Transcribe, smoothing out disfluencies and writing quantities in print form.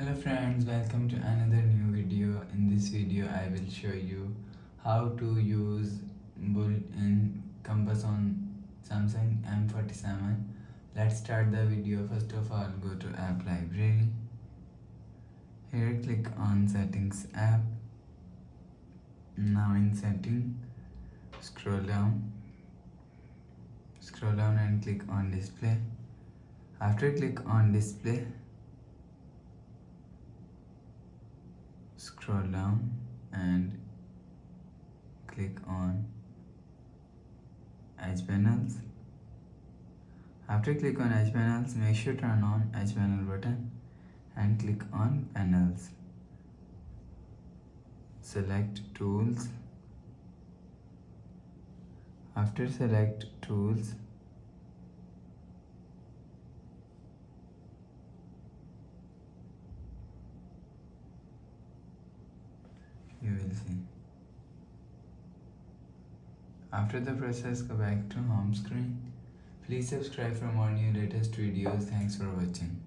Hello friends, welcome to another new video. In this video I will show you how to use built-in compass on Samsung M47. Let's start the video. First of all, go to app library. Here click on settings app. Now in setting, scroll down and click on display. After click on display, scroll down and click on edge panels. After click on edge panels, make sure turn on edge panel button and click on panels. Select tools. After select tools, you will see. After the process, go back to home screen. Please subscribe for more new latest videos. Thanks for watching.